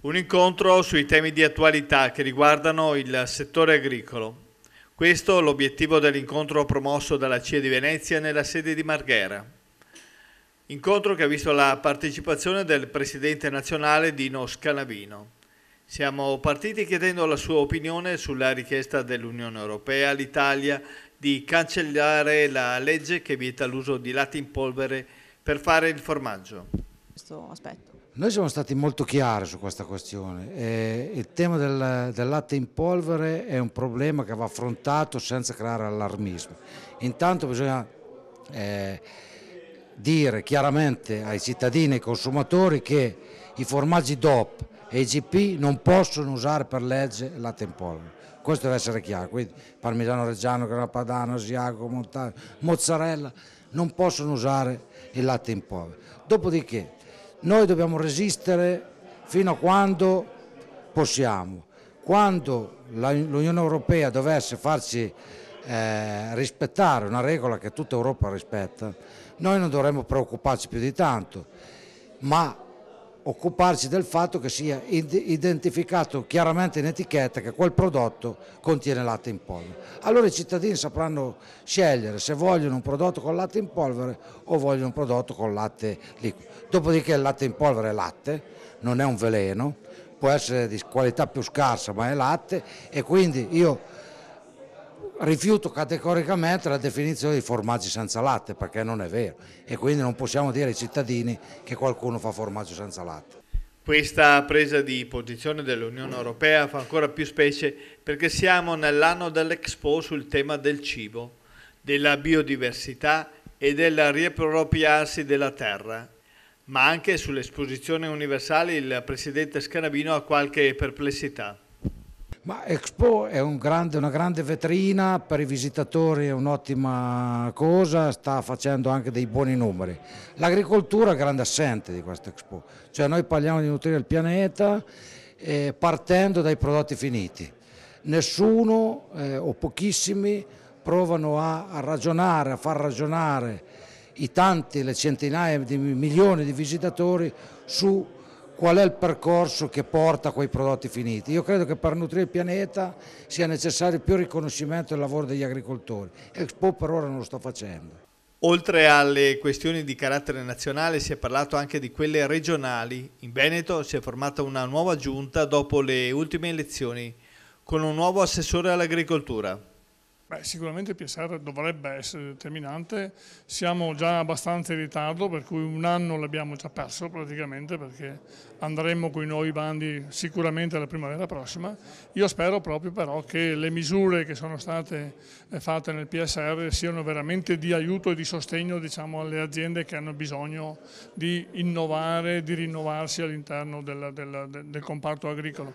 Un incontro sui temi di attualità che riguardano il settore agricolo. Questo è l'obiettivo dell'incontro promosso dalla CIA di Venezia nella sede di Marghera. Incontro che ha visto la partecipazione del presidente nazionale Dino Scanavino. Siamo partiti chiedendo la sua opinione sulla richiesta dell'Unione Europea all'Italia di cancellare la legge che vieta l'uso di latte in polvere per fare il formaggio. Questo aspetto. Noi siamo stati molto chiari su questa questione. Il tema del latte in polvere è un problema che va affrontato senza creare allarmismo. Intanto bisogna dire chiaramente ai cittadini e ai consumatori che i formaggi DOP e i GP non possono usare per legge il latte in polvere. Questo deve essere chiaro, quindi parmigiano reggiano, grana padano, asiago, montano, mozzarella non possono usare il latte in polvere. Dopodiché noi dobbiamo resistere fino a quando possiamo. Quando l'Unione Europea dovesse farci rispettare una regola che tutta Europa rispetta, noi non dovremmo preoccuparci più di tanto, ma occuparci del fatto che sia identificato chiaramente in etichetta che quel prodotto contiene latte in polvere. Allora i cittadini sapranno scegliere se vogliono un prodotto con latte in polvere o vogliono un prodotto con latte liquido. Dopodiché il latte in polvere è latte, non è un veleno, può essere di qualità più scarsa ma è latte, e quindi io rifiuto categoricamente la definizione di formaggi senza latte, perché non è vero, e quindi non possiamo dire ai cittadini che qualcuno fa formaggio senza latte. Questa presa di posizione dell'Unione Europea fa ancora più specie perché siamo nell'anno dell'Expo sul tema del cibo, della biodiversità e del riappropriarsi della terra. Ma anche sull'esposizione universale il presidente Scanavino ha qualche perplessità. Ma Expo è una grande vetrina per i visitatori, è un'ottima cosa, sta facendo anche dei buoni numeri. L'agricoltura è grande assente di questa Expo, cioè noi parliamo di nutrire il pianeta partendo dai prodotti finiti. Nessuno o pochissimi provano a ragionare, a far ragionare le centinaia di milioni di visitatori su qual è il percorso che porta a quei prodotti finiti. Io credo che per nutrire il pianeta sia necessario più riconoscimento del lavoro degli agricoltori. Expo per ora non lo sta facendo. Oltre alle questioni di carattere nazionale si è parlato anche di quelle regionali. In Veneto si è formata una nuova giunta dopo le ultime elezioni con un nuovo assessore all'agricoltura. Sicuramente il PSR dovrebbe essere determinante, siamo già abbastanza in ritardo, per cui un anno l'abbiamo già perso praticamente, perché andremo con i nuovi bandi sicuramente la primavera prossima. Io spero proprio però che le misure che sono state fatte nel PSR siano veramente di aiuto e di sostegno, diciamo, alle aziende che hanno bisogno di innovare, di rinnovarsi all'interno del comparto agricolo.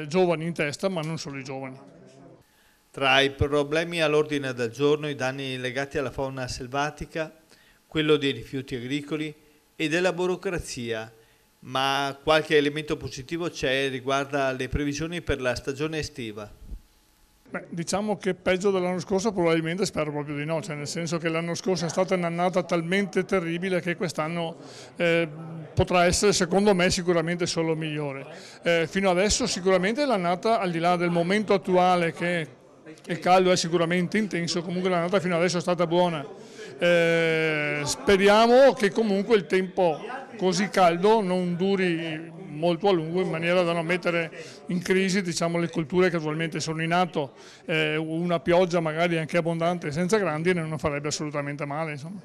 Giovani in testa, ma non solo i giovani. Tra i problemi all'ordine del giorno i danni legati alla fauna selvatica, quello dei rifiuti agricoli e della burocrazia, ma qualche elemento positivo c'è riguardo le previsioni per la stagione estiva. Diciamo che peggio dell'anno scorso probabilmente spero proprio di no, cioè nel senso che l'anno scorso è stata un'annata talmente terribile che quest'anno potrà essere secondo me sicuramente solo migliore. Fino adesso sicuramente l'annata, al di là del momento attuale che il caldo è sicuramente intenso, comunque l'annata fino adesso è stata buona. Speriamo che comunque il tempo così caldo non duri molto a lungo, in maniera da non mettere in crisi, diciamo, le colture che attualmente sono in atto. Una pioggia magari anche abbondante senza grandine non farebbe assolutamente male, insomma.